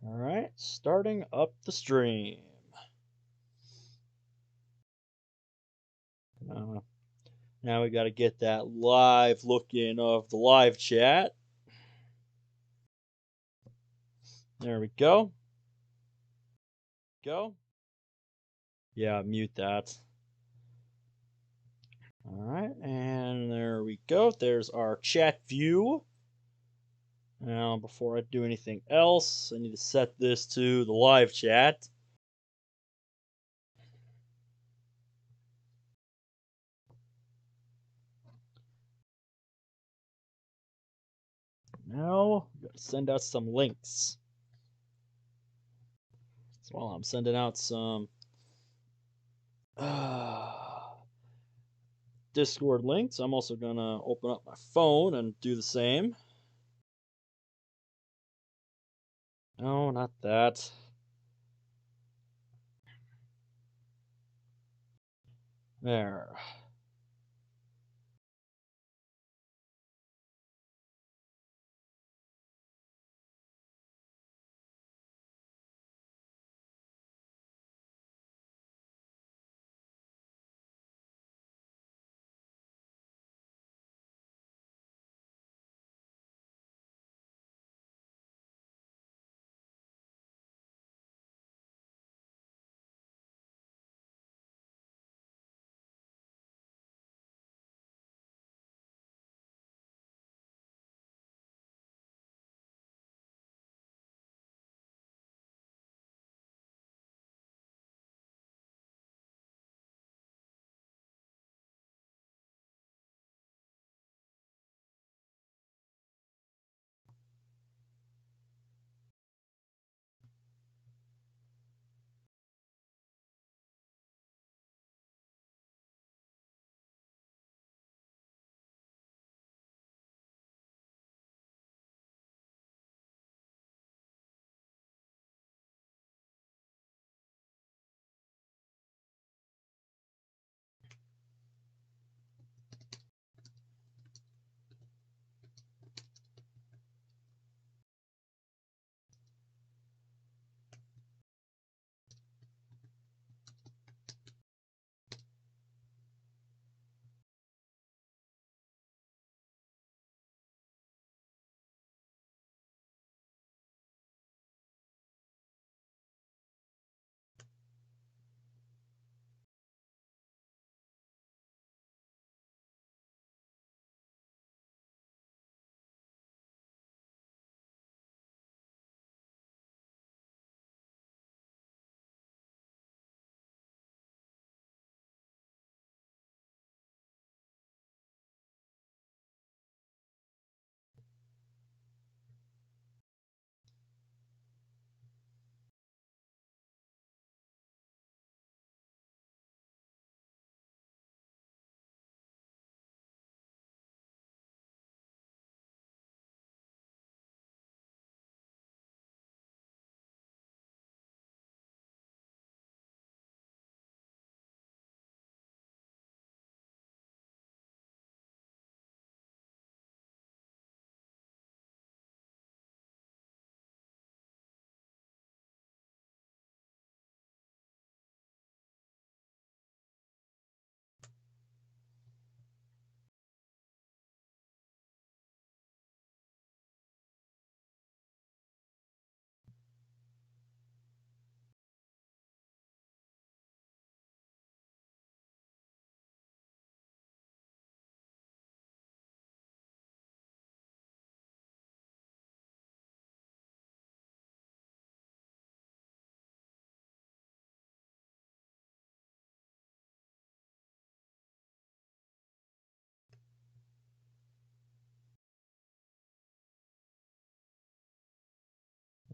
All right, starting up the stream. Uh, Now we got to get that live look in of the live chat. There we go. Go. Yeah, mute that. All right, and there we go. There's our chat view. Now, before I do anything else, I need to set this to the live chat. Now, we got to send out some links. So while I'm sending out some Discord links, I'm also going to open up my phone and do the same. No, not that. There.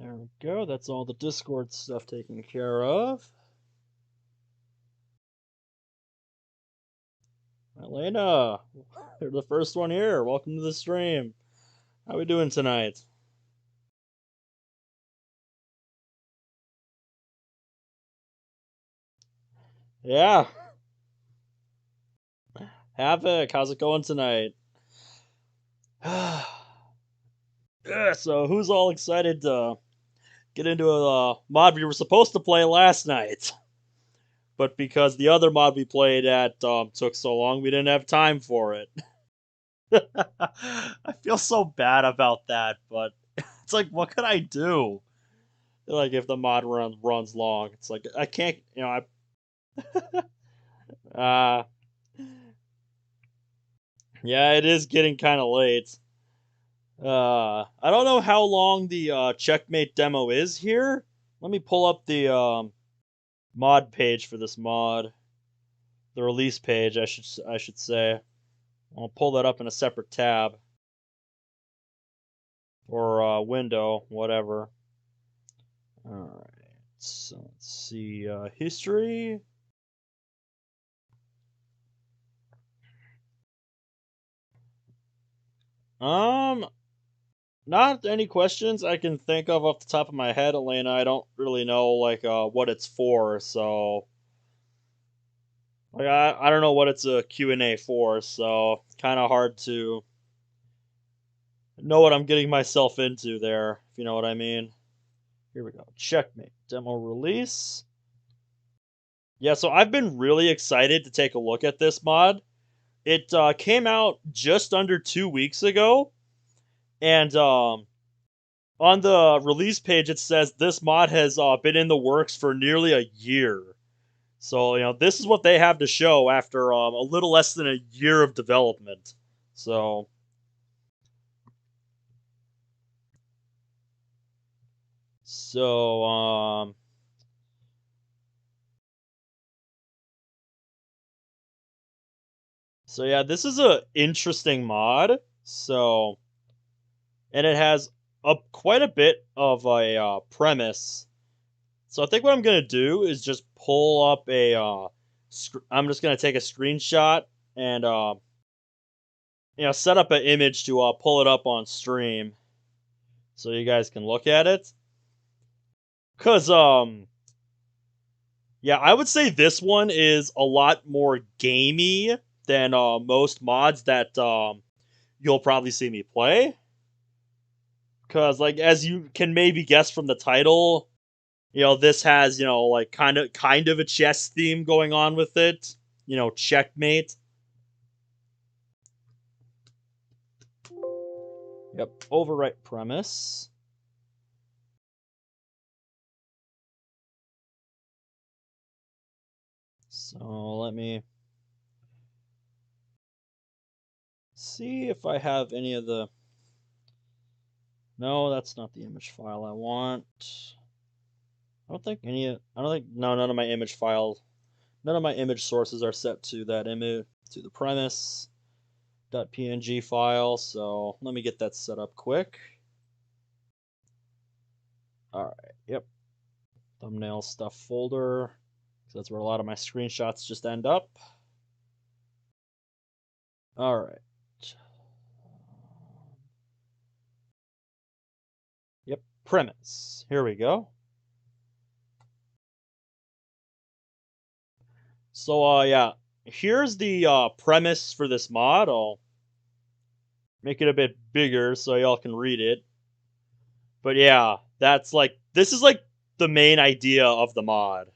There we go. That's all the Discord stuff taken care of. Elena, you're the first one here. Welcome to the stream. How we doing tonight? Yeah. Havoc, how's it going tonight? Yeah, so who's all excited to get into a mod we were supposed to play last night, but because the other mod we played at took so long, we didn't have time for it. I feel so bad about that, but it's like, what can I do? Like, if the mod runs long, it's like I can't, uh, yeah, it is getting kind of late. I don't know how long the checkmate demo is here. Let me pull up the mod page for this mod, the release page. I should say. I'll pull that up in a separate tab or window, whatever. All right. So let's see history. Um, Not any questions I can think of off the top of my head, Elena. I don't really know like what it's for, so like I don't know what it's a Q&A for, so kind of hard to know what I'm getting myself into there, if you know what I mean. Here we go. Checkmate demo release. Yeah, so I've been really excited to take a look at this mod. It came out just under 2 weeks ago, and on the release page it says this mod has been in the works for nearly a year. So, this is what they have to show after a little less than a year of development. So, so, um, so yeah, this is a interesting mod. So, and it has quite a bit of a premise. So I think what I'm gonna do is just pull up a. I'm just gonna take a screenshot and set up an image to pull it up on stream so you guys can look at it. Cause yeah, I would say this one is a lot more gamey than most mods that you'll probably see me play. Cause like as you can maybe guess from the title, this has like kind of a chess theme going on with it. Checkmate. Yep, overwrite premise. So let me see if I have any of the. No, that's not the image file I want. I don't think any. I don't think no. None of my image files. None of my image sources are set to that image to the premise .png file. So let me get that set up quick. All right. Yep. Thumbnail stuff folder. So that's where a lot of my screenshots just end up. All right. Yep. Premise. Here we go. So yeah, here's the premise for this mod. I'll make it a bit bigger so y'all can read it. But yeah, this is like the main idea of the mod.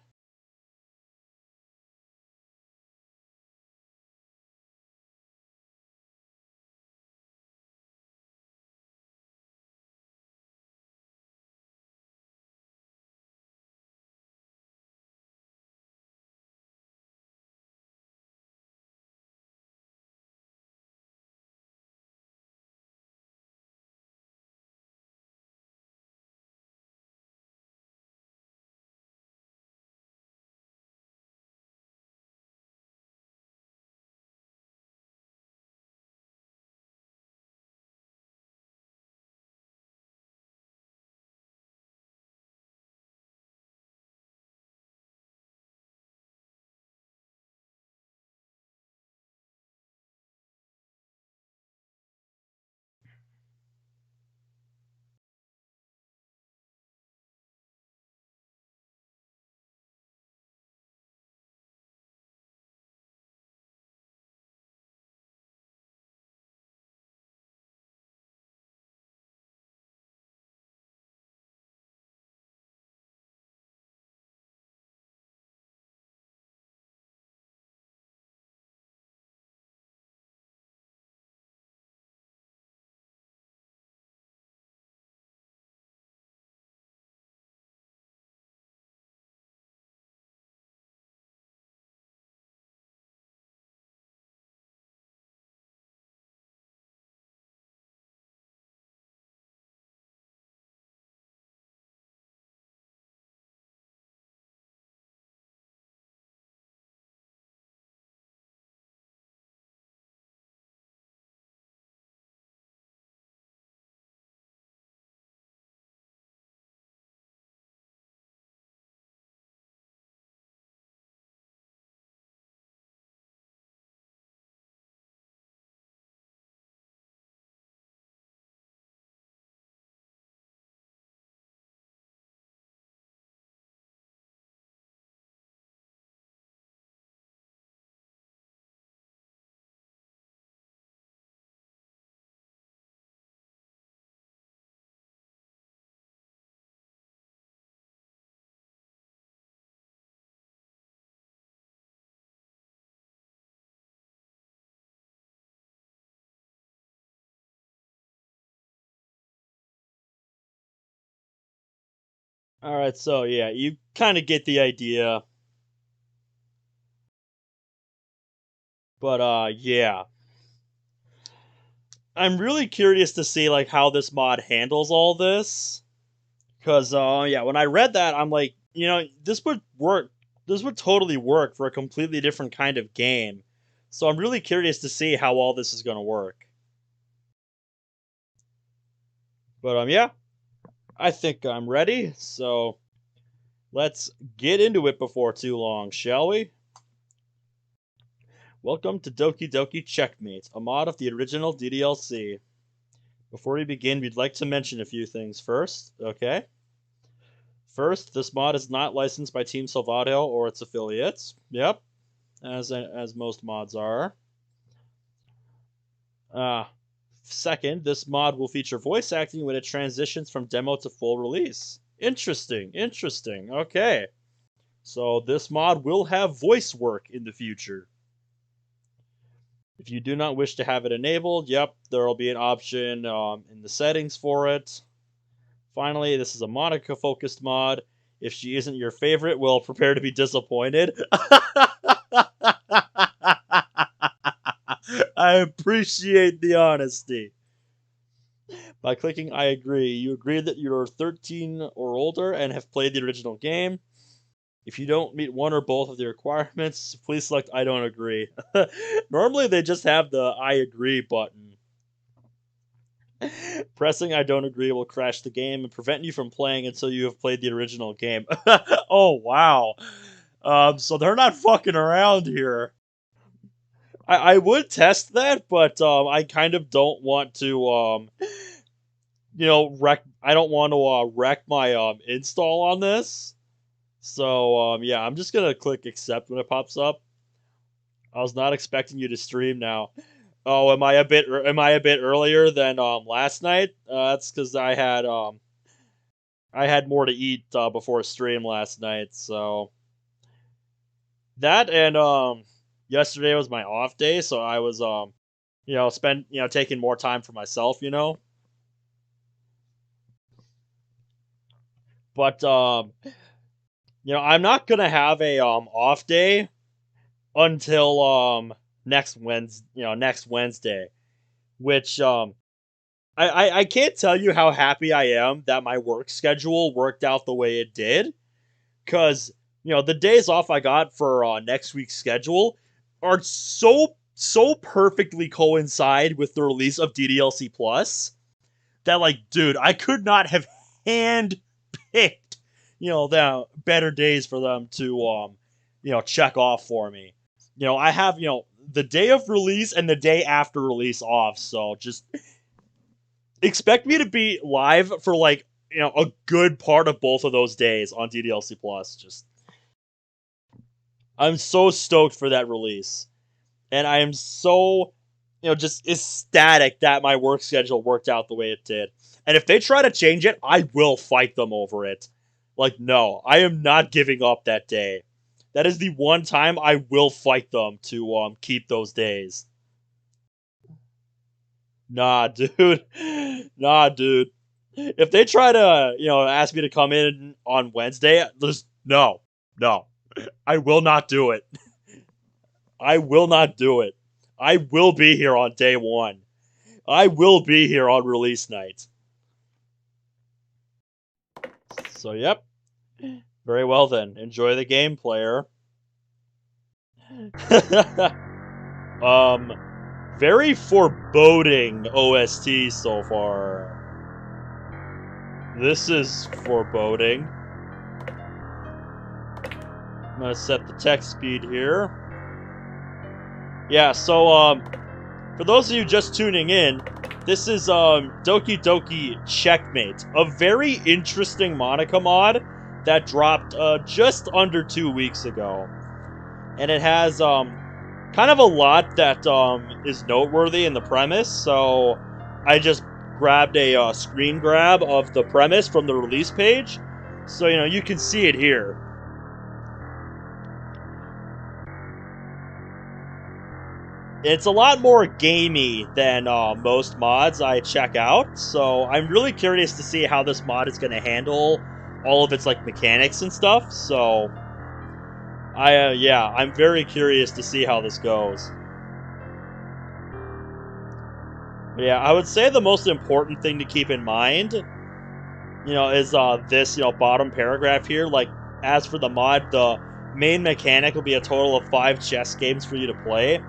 Alright, so yeah, you kind of get the idea. But yeah. I'm really curious to see like how this mod handles all this. Cause yeah, when I read that, I'm like, this would work. This would totally work for a completely different kind of game. So I'm really curious to see how all this is gonna work. But yeah, I think I'm ready. So let's get into it before too long, shall we? Welcome to Doki Doki Checkmate, a mod of the original DDLC. Before we begin, we'd like to mention a few things first, okay? First, this mod is not licensed by Team Salvato or its affiliates. Yep, as most mods are. Uh, Second, this mod will feature voice acting when it transitions from demo to full release. Interesting, interesting. Okay. So this mod will have voice work in the future. If you do not wish to have it enabled, yep, there will be an option in the settings for it. Finally, this is a Monica-focused mod. If she isn't your favorite, well, prepare to be disappointed. I appreciate the honesty. By clicking I agree, you agree that you're 13 or older and have played the original game. If you don't meet one or both of the requirements, please select I don't agree. Normally they just have the I agree button. Pressing I don't agree will crash the game and prevent you from playing until you have played the original game. Oh, wow. So they're not fucking around here. I would test that, but I kind of don't want to wreck. I don't want to wreck my install on this. So yeah, I'm just gonna click accept when it pops up. I was not expecting you to stream now. Oh, am I a bit earlier than last night? That's because I had more to eat before stream last night. So that and yesterday was my off day, so I was taking more time for myself. But I'm not gonna have a off day until next Wednesday, which I can't tell you how happy I am that my work schedule worked out the way it did, because the days off I got for next week's schedule are so perfectly coincide with the release of DDLC Plus that, like, dude, I could not have hand picked the better days for them to check off for me. I have the day of release and the day after release off, so just expect me to be live for like a good part of both of those days on DDLC Plus. Just I'm so stoked for that release, and I am so just ecstatic that my work schedule worked out the way it did. And if they try to change it, I will fight them over it. Like, no, I am not giving up that day. That is the one time I will fight them to keep those days. Nah, dude. Nah, dude. If they try to, ask me to come in on Wednesday, just no. No. I will not do it. I will not do it. I will be here on day one. I will be here on release night. So, yep. Very well then. Enjoy the game, player. Very foreboding OST so far. This is foreboding. I'm gonna set the text speed here. Yeah, so for those of you just tuning in, this is Doki Doki Checkmate, a very interesting Monica mod that dropped just under 2 weeks ago. And it has kind of a lot that is noteworthy in the premise, so I just grabbed a screen grab of the premise from the release page, so you can see it here. It's a lot more gamey than most mods I check out, so I'm really curious to see how this mod is going to handle all of its like mechanics and stuff. So yeah, I'm very curious to see how this goes. But yeah, I would say the most important thing to keep in mind, is this, bottom paragraph here. Like, as for the mod, the main mechanic will be a total of 5 chess games for you to play.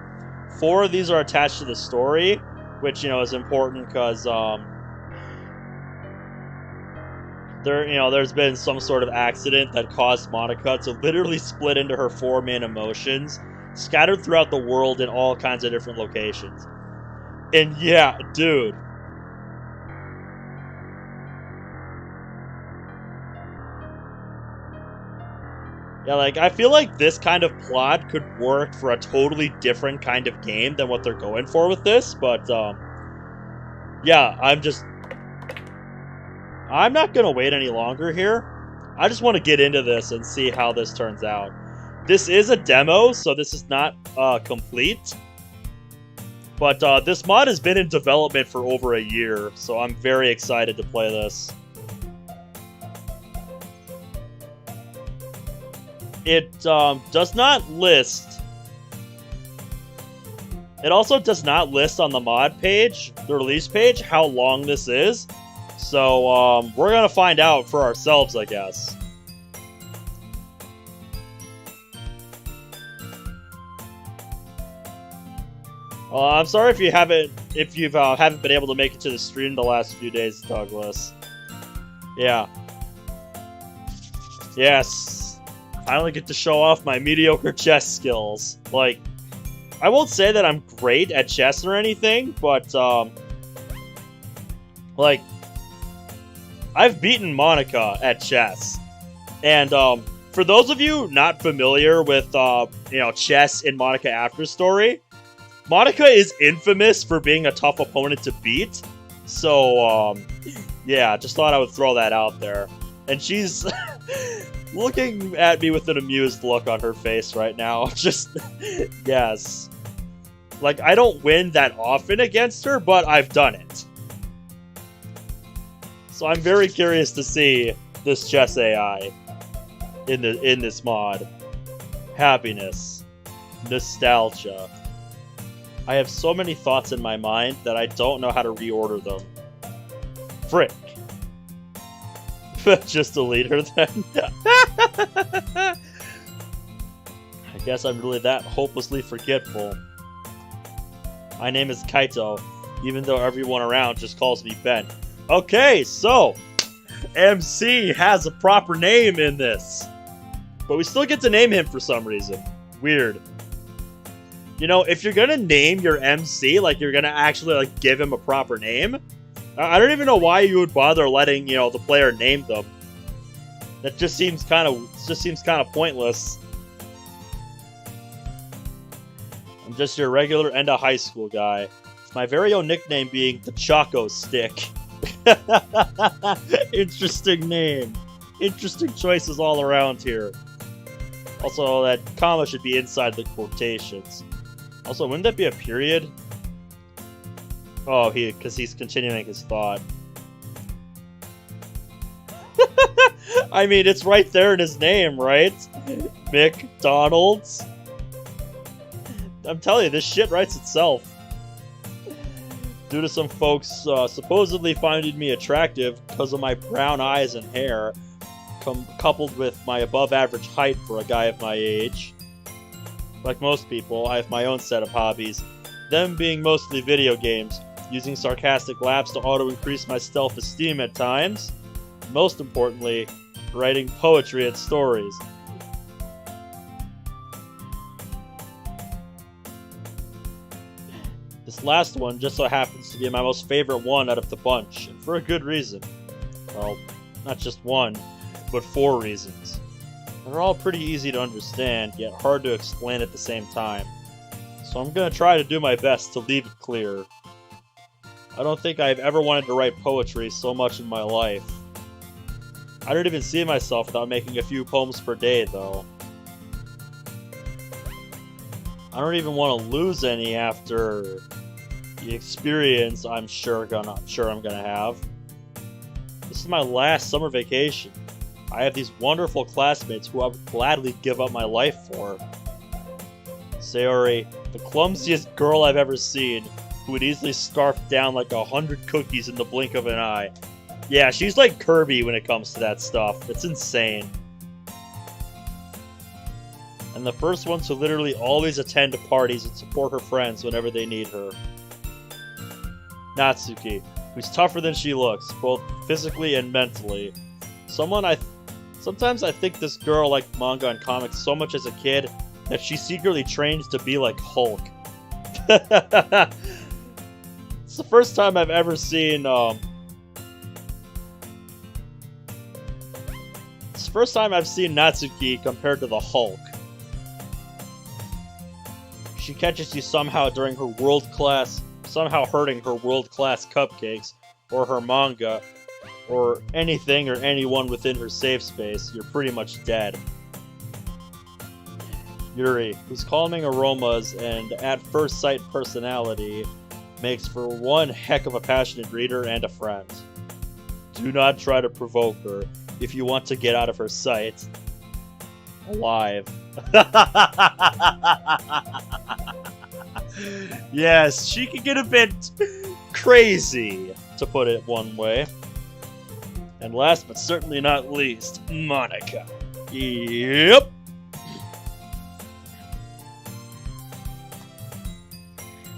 4 of these are attached to the story, which, is important because, there's been some sort of accident that caused Monica to literally split into her 4 main emotions, scattered throughout the world in all kinds of different locations. And yeah, dude. Yeah, like, I feel like this kind of plot could work for a totally different kind of game than what they're going for with this, but, yeah, I'm not gonna wait any longer here. I just want to get into this and see how this turns out. This is a demo, so this is not, complete. But, this mod has been in development for over a year, so I'm very excited to play this. It does not list. It also does not list on the mod page, the release page, how long this is. So we're gonna find out for ourselves, I guess. I'm sorry if you haven't been able to make it to the stream the last few days, Douglas. Yeah. Yes. Finally get to show off my mediocre chess skills. Like, I won't say that I'm great at chess or anything, but, like, I've beaten Monica at chess. And, for those of you not familiar with, chess in Monica After Story, Monica is infamous for being a tough opponent to beat. So, yeah, just thought I would throw that out there. And she's looking at me with an amused look on her face right now. Just, yes. Like, I don't win that often against her, but I've done it. So I'm very curious to see this chess AI in this mod. Happiness. Nostalgia. I have so many thoughts in my mind that I don't know how to reorder them. Frick. Just delete her then. I guess I'm really that hopelessly forgetful. My name is Kaito, even though everyone around just calls me Ben. Okay, so MC has a proper name in this, but we still get to name him for some reason. Weird. If you're gonna name your MC, like, you're gonna actually, like, give him a proper name, I don't even know why you would bother letting, the player name them. That just seems kind of pointless. I'm just your regular end of high school guy. With my very own nickname being the Choco Stick. Interesting name. Interesting choices all around here. Also, that comma should be inside the quotations. Also, wouldn't that be a period? Oh, because he's continuing his thought. I mean, it's right there in his name, right? McDonald's. I'm telling you, this shit writes itself. Due to some folks supposedly finding me attractive because of my brown eyes and hair, coupled with my above-average height for a guy of my age. Like most people, I have my own set of hobbies, them being mostly video games, using sarcastic laughs to auto-increase my self-esteem at times. Most importantly, writing poetry and stories. This last one just so happens to be my most favorite one out of the bunch, and for a good reason. Well, not just one, but 4 reasons. They're all pretty easy to understand, yet hard to explain at the same time. So I'm gonna try to do my best to leave it clear. I don't think I've ever wanted to write poetry so much in my life. I don't even see myself without making a few poems per day, though. I don't even want to lose any after the experience I'm sure I'm gonna have. This is my last summer vacation. I have these wonderful classmates who I would gladly give up my life for. Sayori, the clumsiest girl I've ever seen, who would easily scarf down like 100 cookies in the blink of an eye. Yeah, she's like Kirby when it comes to that stuff. It's insane. And the first one to literally always attend parties and support her friends whenever they need her. Natsuki, who's tougher than she looks, both physically and mentally. Sometimes I think this girl liked manga and comics so much as a kid that she secretly trains to be like Hulk. It's the first time I've ever seen, it's the first time I've seen Natsuki compared to the Hulk. She catches you somehow during her somehow hurting her world-class cupcakes, or her manga, or anything or anyone within her safe space, you're pretty much dead. Yuri, whose calming aromas and at-first-sight personality makes for one heck of a passionate reader and a friend. Do not try to provoke her if you want to get out of her sight. Alive. Yes, she can get a bit crazy, to put it one way. And last but certainly not least, Monica. Yep.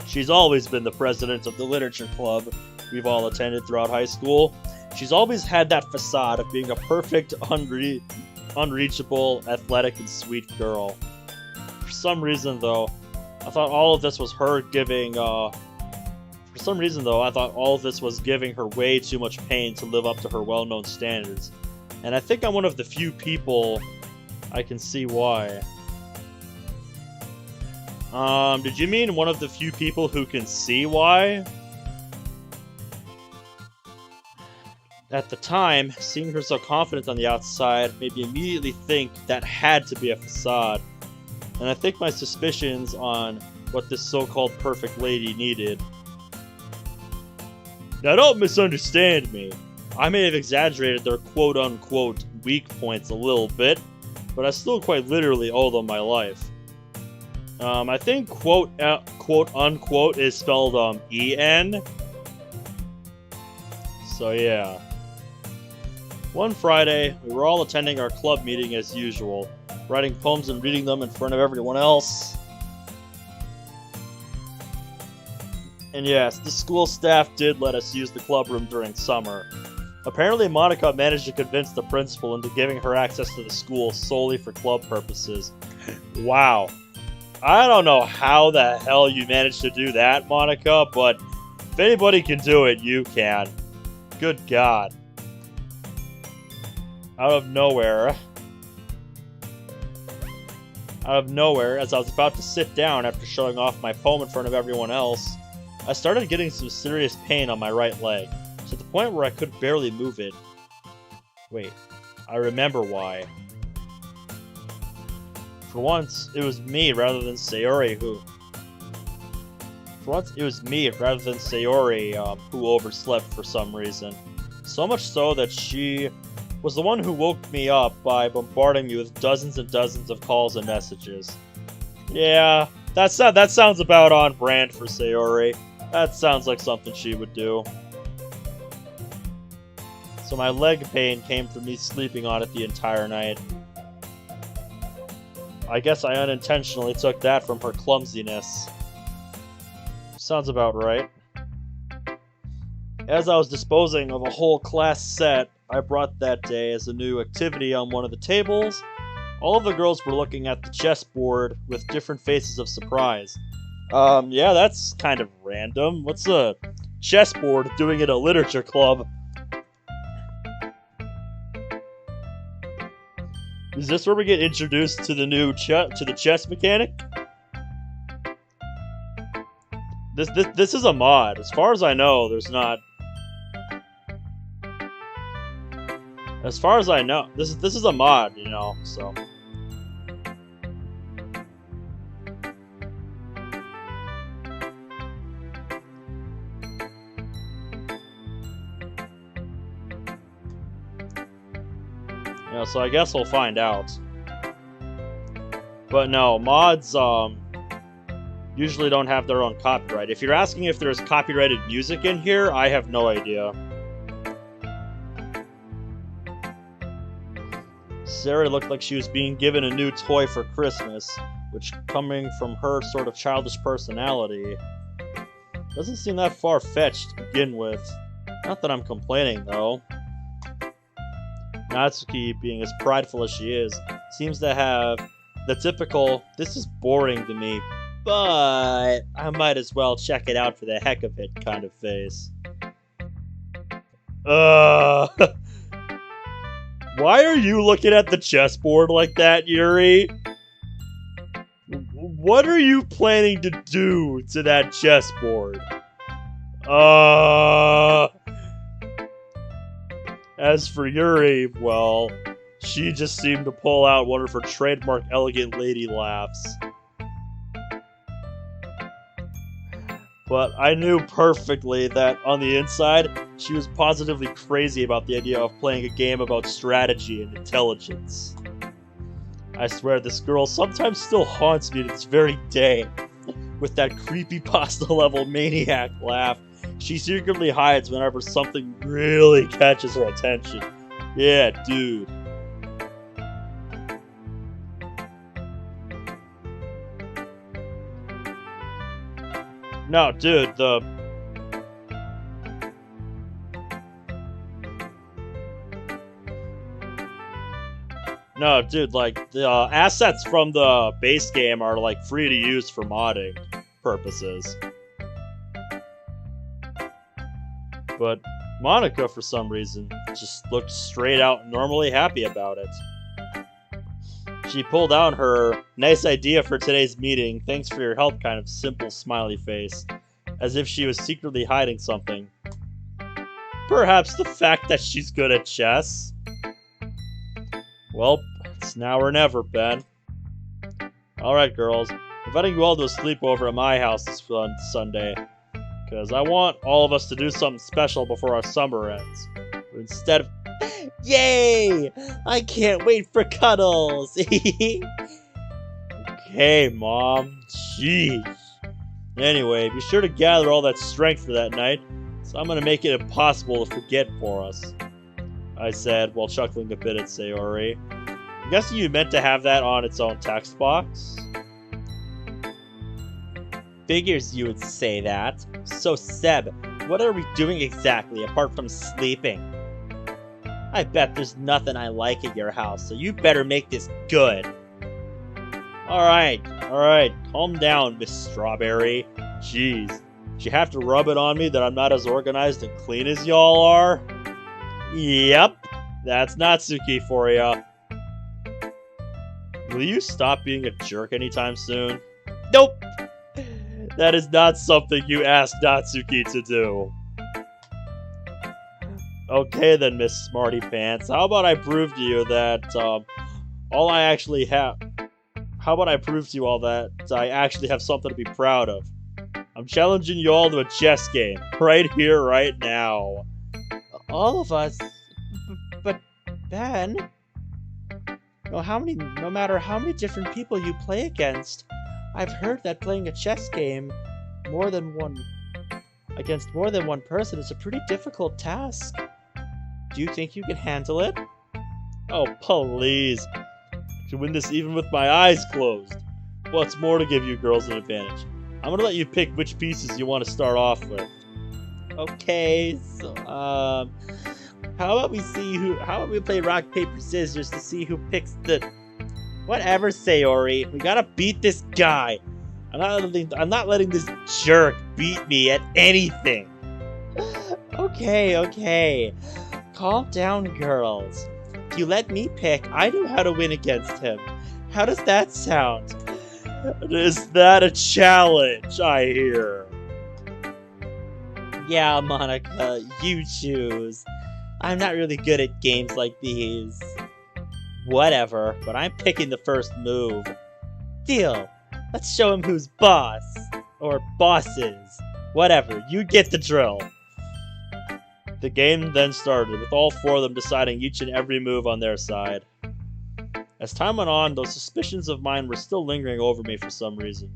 She's always been the president of the literature club we've all attended throughout high school. She's always had that facade of being a perfect, unreachable, athletic, and sweet girl. For some reason, though, I thought all of this was giving her way too much pain to live up to her well-known standards. And I think I'm one of the few people I can see why. Did you mean one of the few people who can see why? At the time, seeing her so confident on the outside made me immediately think that had to be a facade. And I think my suspicions on what this so-called perfect lady needed. Now don't misunderstand me. I may have exaggerated their quote-unquote weak points a little bit, but I still quite literally owe them my life. I think quote-unquote is spelled E-N. So yeah. One Friday, we were all attending our club meeting as usual, writing poems and reading them in front of everyone else. And yes, the school staff did let us use the club room during summer. Apparently Monica managed to convince the principal into giving her access to the school solely for club purposes. Wow. I don't know how the hell you managed to do that, Monica, but if anybody can do it, you can. Good God. Out of nowhere, as I was about to sit down after showing off my poem in front of everyone else, I started getting some serious pain on my right leg, to the point where I could barely move it. Wait, I remember why. For once, it was me rather than Sayori who overslept for some reason. So much so that she was the one who woke me up by bombarding me with dozens and dozens of calls and messages. Yeah, that sounds about on brand for Sayori. That sounds like something she would do. So my leg pain came from me sleeping on it the entire night. I guess I unintentionally took that from her clumsiness. Sounds about right. As I was disposing of a whole class set I brought that day as a new activity on one of the tables, all of the girls were looking at the chessboard with different faces of surprise. Yeah, that's kind of random. What's a chessboard doing at a literature club? Is this where we get introduced to the new chess mechanic? This is a mod. As far as I know, there's not. As far as I know, this is a mod, you know, so. You know, so I guess we'll find out. But no, mods usually don't have their own copyright. If you're asking if there's copyrighted music in here, I have no idea. Sarah looked like she was being given a new toy for Christmas, which, coming from her sort of childish personality, doesn't seem that far-fetched to begin with. Not that I'm complaining, though. Natsuki, being as prideful as she is, seems to have the typical, "this is boring to me, but I might as well check it out for the heck of it" kind of face. Why are you looking at the chessboard like that, Yuri? What are you planning to do to that chessboard? As for Yuri, well, she just seemed to pull out one of her trademark elegant lady laughs. But I knew perfectly that on the inside, she was positively crazy about the idea of playing a game about strategy and intelligence. I swear this girl sometimes still haunts me to this very day, with that creepypasta-level maniac laugh she secretly hides whenever something really catches her attention. Yeah, dude. No, dude, No, dude, like, the assets from the base game are, like, free to use for modding purposes. But Monica, for some reason, just looked straight out normally happy about it. She pulled out her "nice idea for today's meeting, thanks for your help" kind of simple smiley face, as if she was secretly hiding something. Perhaps the fact that she's good at chess? Well, it's now or never, Ben. Alright, girls. I'm inviting you all to a sleepover at my house this Sunday, because I want all of us to do something special before our summer ends. But instead of... Yay! I can't wait for cuddles! Okay, Mom. Jeez. Anyway, be sure to gather all that strength for that night, so I'm gonna make it impossible to forget for us, I said, while chuckling a bit at Sayori. I'm guessing you meant to have that on its own text box? Figures you would say that. So, Seb, what are we doing exactly, apart from sleeping? I bet there's nothing I like at your house, so you better make this good. Alright, calm down, Miss Strawberry. Jeez, did you have to rub it on me that I'm not as organized and clean as y'all are? Yep, that's Natsuki for ya. Will you stop being a jerk anytime soon? Nope! That is not something you asked Natsuki to do. Okay then, Miss Smarty Pants. How about I prove to you that, How about I prove to you all that I actually have something to be proud of? I'm challenging you all to a chess game. Right here, right now. All of us? But, Ben... No matter how many different people you play against, I've heard that playing a chess game against more than one person is a pretty difficult task. Do you think you can handle it? Oh, please. I can win this even with my eyes closed. What's more to give you girls an advantage? I'm gonna let you pick which pieces you want to start off with. Okay, so, how about we play rock, paper, scissors to see who picks the... Whatever, Sayori. We gotta beat this guy. I'm not letting this jerk beat me at anything. Okay. Calm down, girls. If you let me pick, I know how to win against him. How does that sound? Is that a challenge, I hear? Yeah, Monica, you choose. I'm not really good at games like these. Whatever, but I'm picking the first move. Deal. Let's show him who's boss. Or bosses. Whatever, you get the drill. The game then started, with all four of them deciding each and every move on their side. As time went on, those suspicions of mine were still lingering over me for some reason.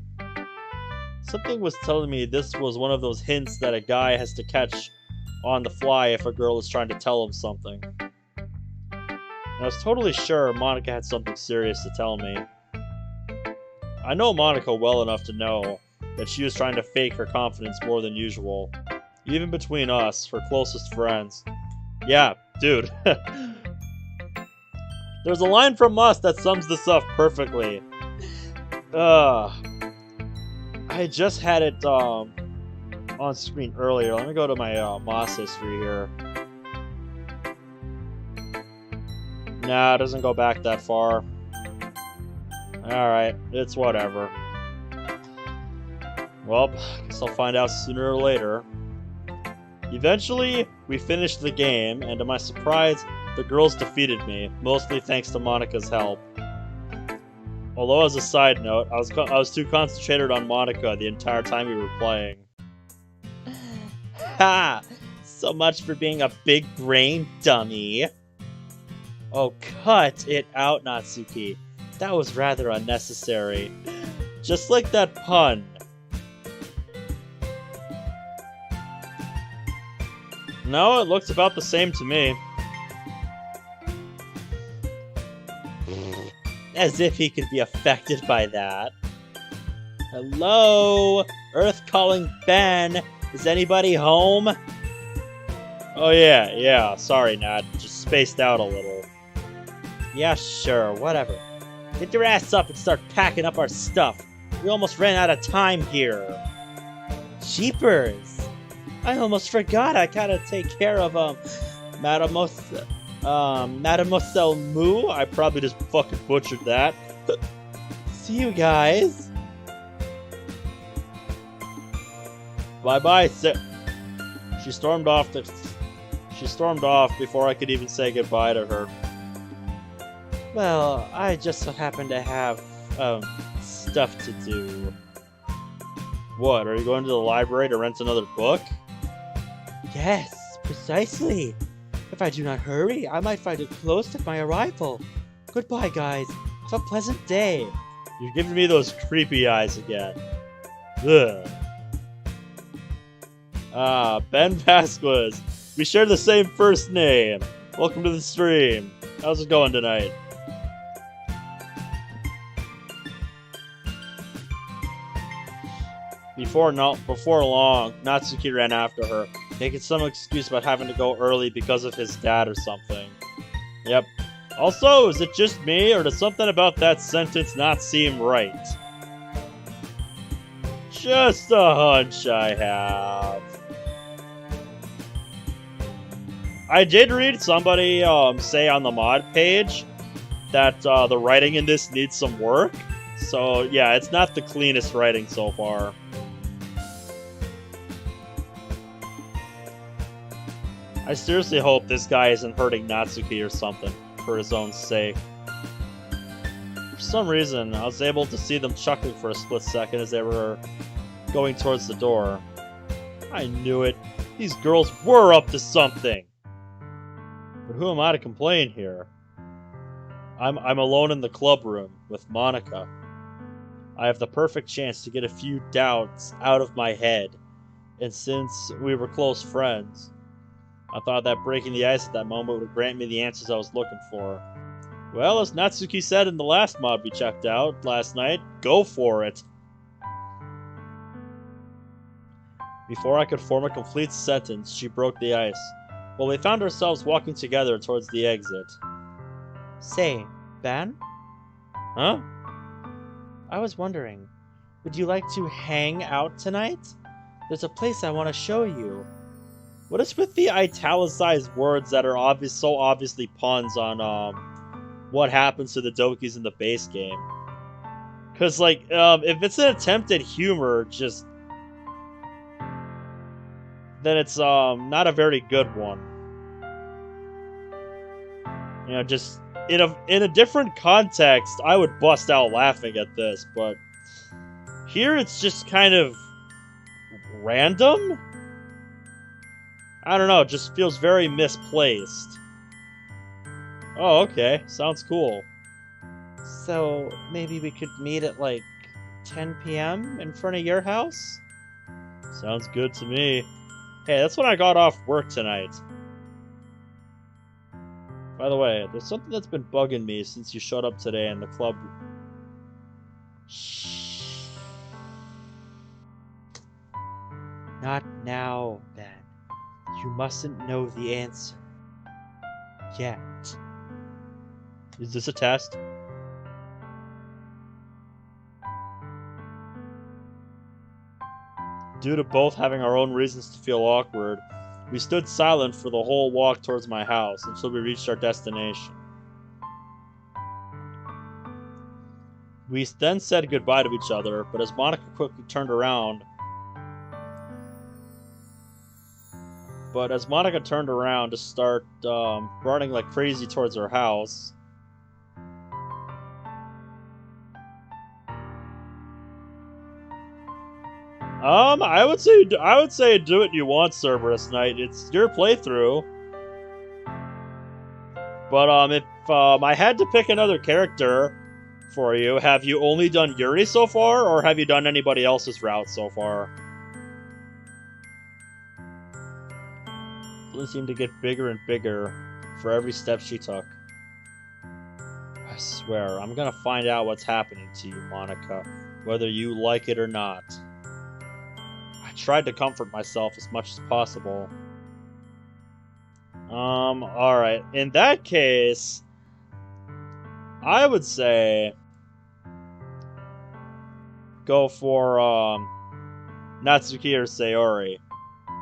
Something was telling me this was one of those hints that a guy has to catch on the fly if a girl is trying to tell him something. And I was totally sure Monica had something serious to tell me. I know Monica well enough to know that she was trying to fake her confidence more than usual. Even between us, her closest friends. Yeah, dude. There's a line from us that sums this up perfectly. I just had it on screen earlier. Let me go to my Moss history here. Nah, it doesn't go back that far. Alright, it's whatever. Well, guess I'll find out sooner or later. Eventually, we finished the game, and to my surprise, the girls defeated me, mostly thanks to Monica's help. Although, as a side note, I was too concentrated on Monica the entire time we were playing. Ha! So much for being a big brain dummy. Oh, cut it out, Natsuki. That was rather unnecessary. Just like that pun. No, it looks about the same to me. As if he could be affected by that. Hello? Earth calling Ben. Is anybody home? Oh yeah. Sorry, Nat. Just spaced out a little. Yeah, sure. Whatever. Get your ass up and start packing up our stuff. We almost ran out of time here. Jeepers. I almost forgot I gotta take care of, Mademoiselle Moo. I probably just fucking butchered that. See you guys. Bye-bye, She stormed off before I could even say goodbye to her. Well, I just so happen to have, stuff to do. What, are you going to the library to rent another book? Yes, precisely. If I do not hurry, I might find it closed at my arrival. Goodbye, guys. Have a pleasant day. You're giving me those creepy eyes again. Ugh. Ben Vasquez. We share the same first name. Welcome to the stream. How's it going tonight? Before long, Natsuki ran after her, making some excuse about having to go early because of his dad or something. Yep. Also, is it just me, or does something about that sentence not seem right? Just a hunch I have. I did read somebody say on the mod page that the writing in this needs some work. So, yeah, it's not the cleanest writing so far. I seriously hope this guy isn't hurting Natsuki or something, for his own sake. For some reason, I was able to see them chuckling for a split second as they were going towards the door. I knew it. These girls were up to something! But who am I to complain here? I'm alone in the club room with Monica. I have the perfect chance to get a few doubts out of my head, and since we were close friends, I thought that breaking the ice at that moment would grant me the answers I was looking for. Well, as Natsuki said in the last mod we checked out last night, go for it! Before I could form a complete sentence, she broke the ice. Well, we found ourselves walking together towards the exit. Say, Ben? Huh? I was wondering, would you like to hang out tonight? There's a place I want to show you. What is with the italicized words that are so obviously puns on what happens to the Dokis in the base game? Because, like, if it's an attempt at humor, then it's not a very good one. You know, just in a different context, I would bust out laughing at this, but here it's just kind of random. I don't know, it just feels very misplaced. Oh, okay. Sounds cool. So maybe we could meet at like 10 p.m. in front of your house? Sounds good to me. Hey, that's when I got off work tonight. By the way, there's something that's been bugging me since you showed up today in the club. Shh. Not now, Ben. You mustn't know the answer. Yet. Is this a test? Due to both having our own reasons to feel awkward, we stood silent for the whole walk towards my house until we reached our destination. We then said goodbye to each other, but as Monica quickly turned around to start running like crazy towards her house, I would say do what you want, Cerberus Knight. It's your playthrough. But if I had to pick another character for you, have you only done Yuri so far, or have you done anybody else's route so far? It seemed to get bigger and bigger for every step she took. I swear, I'm gonna find out what's happening to you, Monica, whether you like it or not. I tried to comfort myself as much as possible. Alright. In that case, I would say go for, Natsuki or Sayori.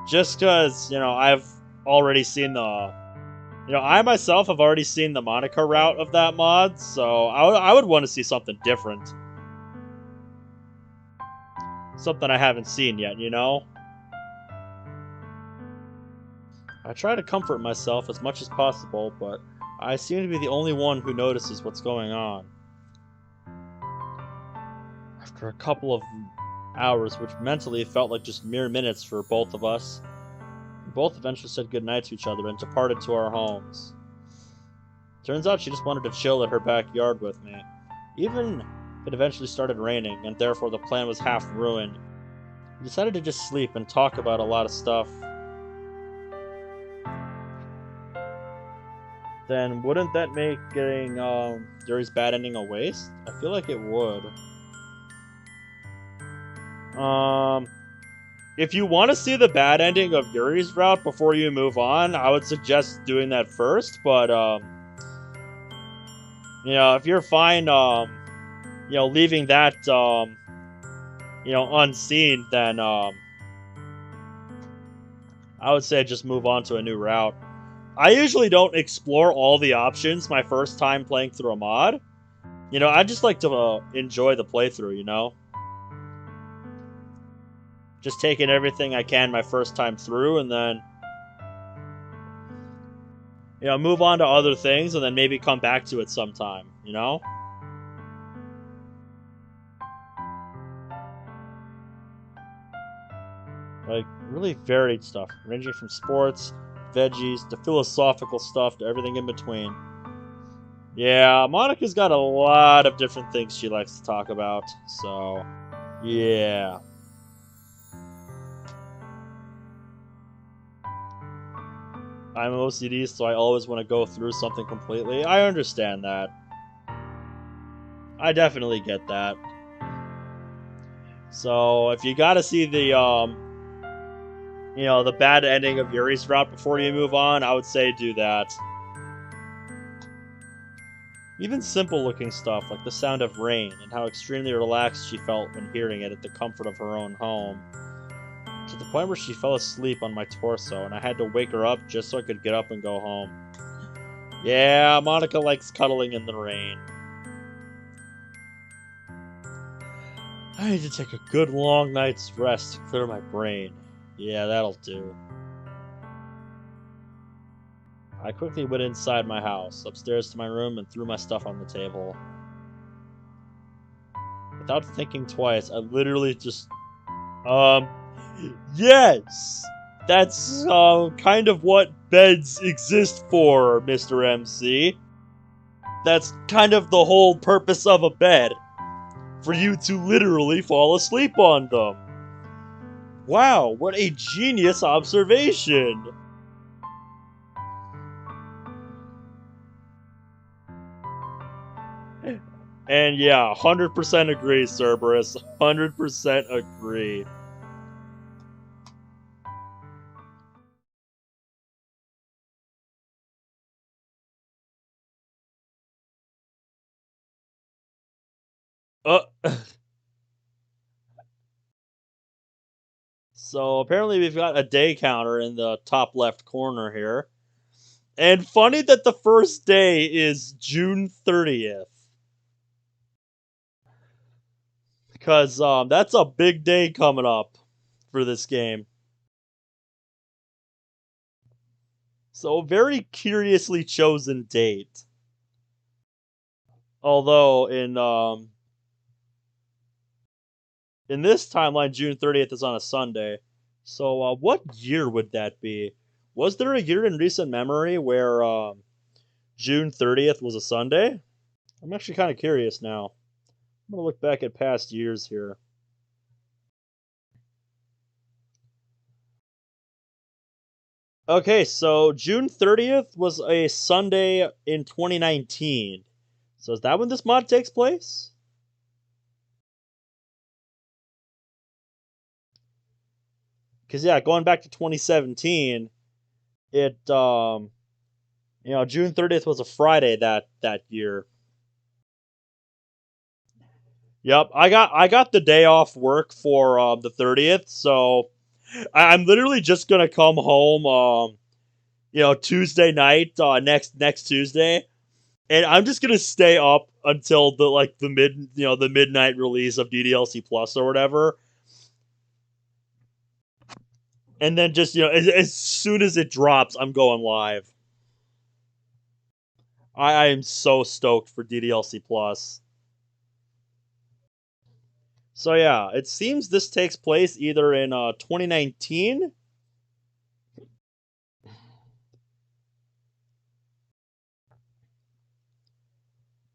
Just because, I've already seen I myself have already seen the Monica route of that mod, so I would want to see something different. Something I haven't seen yet, I try to comfort myself as much as possible, but I seem to be the only one who notices what's going on. After a couple of hours, which mentally felt like just mere minutes for both of us, we both eventually said goodnight to each other and departed to our homes. Turns out she just wanted to chill at her backyard with me. Even if it eventually started raining, and therefore the plan was half ruined, we decided to just sleep and talk about a lot of stuff. Then wouldn't that make getting Yuri's bad ending a waste? I feel like it would. If you want to see the bad ending of Yuri's route before you move on, I would suggest doing that first, but if you're fine leaving that unseen, then I would say just move on to a new route. I usually don't explore all the options my first time playing through a mod. I just like to enjoy the playthrough, Just taking everything I can my first time through, and then move on to other things, and then maybe come back to it sometime, Like, really varied stuff, ranging from sports, veggies, to philosophical stuff, to everything in between. Yeah, Monica's got a lot of different things she likes to talk about, so yeah. I'm OCD, so I always want to go through something completely. I understand that. I definitely get that. So, if you gotta see the the bad ending of Yuri's route before you move on, I would say do that. Even simple-looking stuff, like the sound of rain, and how extremely relaxed she felt when hearing it at the comfort of her own home. To the point where she fell asleep on my torso, and I had to wake her up just so I could get up and go home. Yeah, Monica likes cuddling in the rain. I need to take a good long night's rest to clear my brain. Yeah, that'll do. I quickly went inside my house, upstairs to my room, and threw my stuff on the table. Without thinking twice, I literally just... Yes! That's kind of what beds exist for, Mr. MC. That's kind of the whole purpose of a bed. For you to literally fall asleep on them. Wow, what a genius observation! And yeah, 100% agree, Cerberus. 100% agree. Uh, so apparently we've got a day counter in the top left corner here. And funny that the first day is June 30th. Because that's a big day coming up for this game. So very curiously chosen date. Although in this timeline, June 30th is on a Sunday. So what year would that be? Was there a year in recent memory where June 30th was a Sunday? I'm actually kind of curious now. I'm gonna look back at past years here. Okay, so June 30th was a Sunday in 2019. So is that when this mod takes place? Because yeah, going back to 2017, it June 30th was a Friday that year. Yep, I got the day off work for the 30th, so I'm literally just gonna come home Tuesday night, next Tuesday, and I'm just gonna stay up until the midnight release of DDLC Plus or whatever, and then just as soon as it drops, I'm going live. I am so stoked for DDLC Plus. So yeah, it seems this takes place either in 2019.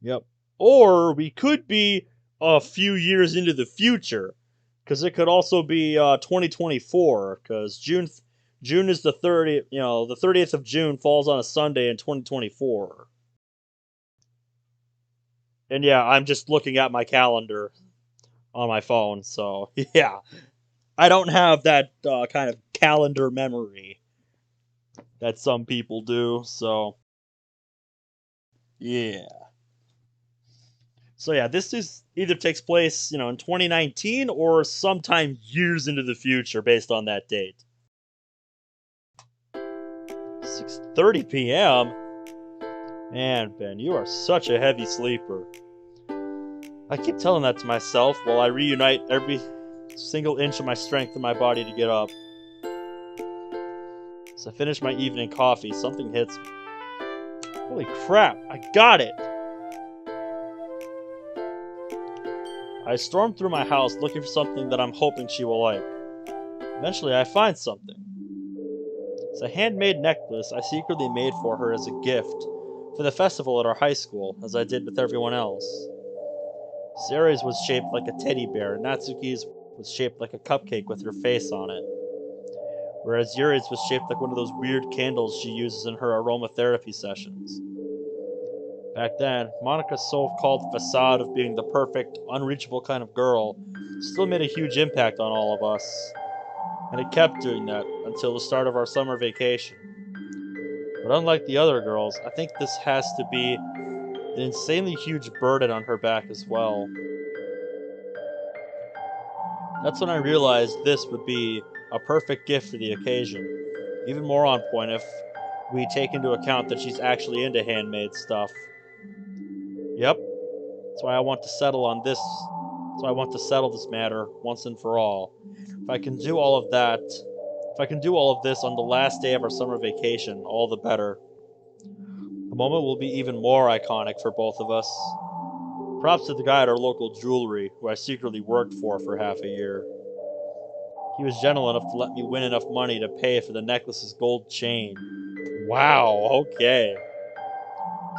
Yep. Or we could be a few years into the future, because it could also be 2024. Because June is the 30th. The 30th of June falls on a Sunday in 2024. And yeah, I'm just looking at my calendar on my phone. So yeah, I don't have that kind of calendar memory that some people do. So yeah. So yeah, this is either takes place, in 2019 or sometime years into the future based on that date. 6:30 p.m. Man, Ben, you are such a heavy sleeper. I keep telling that to myself while I reunite every single inch of my strength in my body to get up. As I finish my evening coffee, something hits me. Holy crap, I got it! I storm through my house looking for something that I'm hoping she will like. Eventually, I find something. It's a handmade necklace I secretly made for her as a gift for the festival at our high school, as I did with everyone else. Sarah's was shaped like a teddy bear, and Natsuki's was shaped like a cupcake with her face on it, whereas Yuri's was shaped like one of those weird candles she uses in her aromatherapy sessions. Back then, Monica's so-called facade of being the perfect, unreachable kind of girl still made a huge impact on all of us, and it kept doing that until the start of our summer vacation. But unlike the other girls, I think this has to be an insanely huge burden on her back as well. That's when I realized this would be a perfect gift for the occasion, even more on point if we take into account that she's actually into handmade stuff. Yep, that's why I want to settle on this. That's why I want to settle this matter once and for all. If I can do all of that, if I can do all of this on the last day of our summer vacation, all the better. The moment will be even more iconic for both of us. Props to the guy at our local jewelry, who I secretly worked for half a year. He was gentle enough to let me win enough money to pay for the necklace's gold chain. Wow, okay.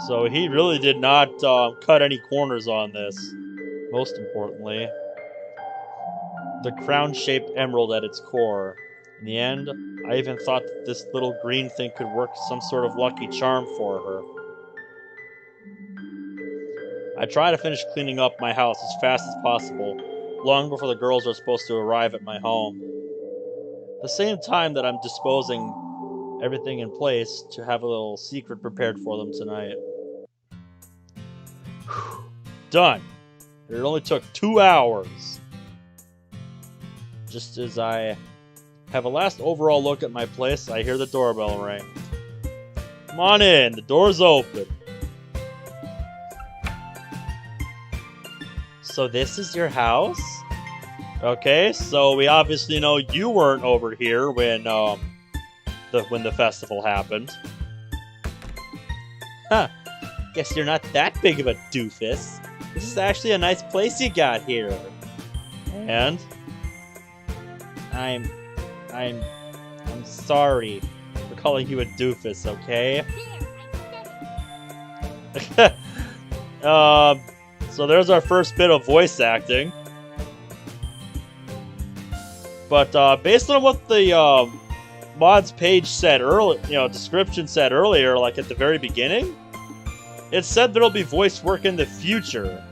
So he really did not cut any corners on this. Most importantly, the crown-shaped emerald at its core. In the end, I even thought that this little green thing could work some sort of lucky charm for her. I try to finish cleaning up my house as fast as possible, long before the girls are supposed to arrive at my home. At the same time that I'm disposing everything in place to have a little secret prepared for them tonight. Done. It only took 2 hours. Just as I have a last overall look at my place, I hear the doorbell ring. Come on in, the door's open. So this is your house? Okay, so we obviously know you weren't over here when the festival happened. Huh. Guess you're not that big of a doofus. This is actually a nice place you got here. And I'm sorry for calling you a doofus, okay? So there's our first bit of voice acting. But based on what the mods page said earlier, description said earlier, like at the very beginning, it said there'll be voice work in the future.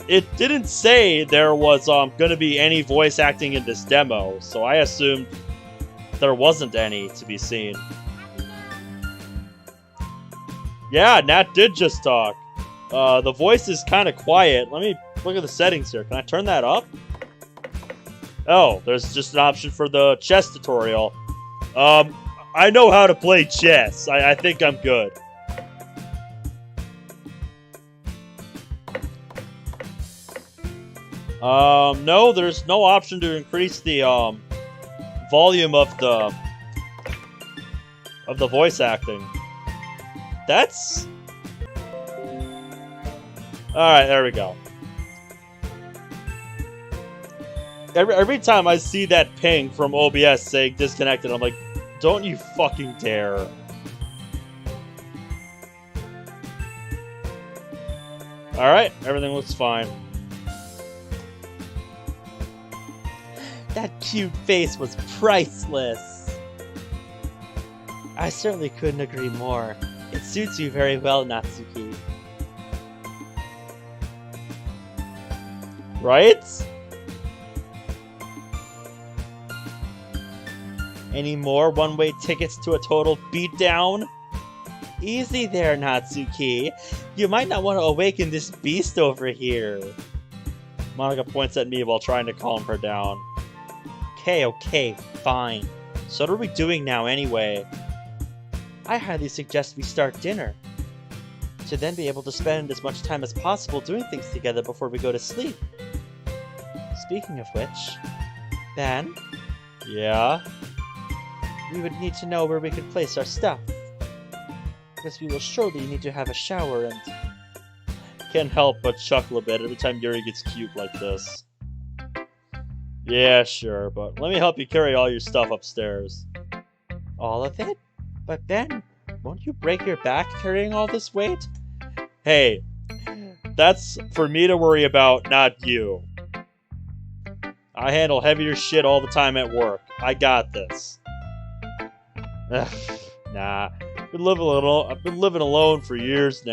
It didn't say there was going to be any voice acting in this demo, so I assumed there wasn't any to be seen. Yeah, Nat did just talk. The voice is kind of quiet. Let me look at the settings here. Can I turn that up? Oh, there's just an option for the chess tutorial. I know how to play chess. I think I'm good. No, there's no option to increase the volume of the voice acting. That's alright, there we go. Every time I see that ping from OBS saying disconnected, I'm like, don't you fucking dare. Alright, everything looks fine. That cute face was priceless. I certainly couldn't agree more. It suits you very well, Natsuki. Right? Any more one-way tickets to a total beatdown? Easy there, Natsuki. You might not want to awaken this beast over here. Monica points at me while trying to calm her down. Okay, fine. So what are we doing now anyway? I highly suggest we start dinner, to then be able to spend as much time as possible doing things together before we go to sleep. Speaking of which, Ben? Yeah? We would need to know where we could place our stuff, because we will surely need to have a shower and... Can't help but chuckle a bit every time Yuri gets cute like this. Yeah, sure, but let me help you carry all your stuff upstairs. All of it? But Ben, won't you break your back carrying all this weight? Hey, that's for me to worry about, not you. I handle heavier shit all the time at work. I got this. Nah, I've been living alone for years now.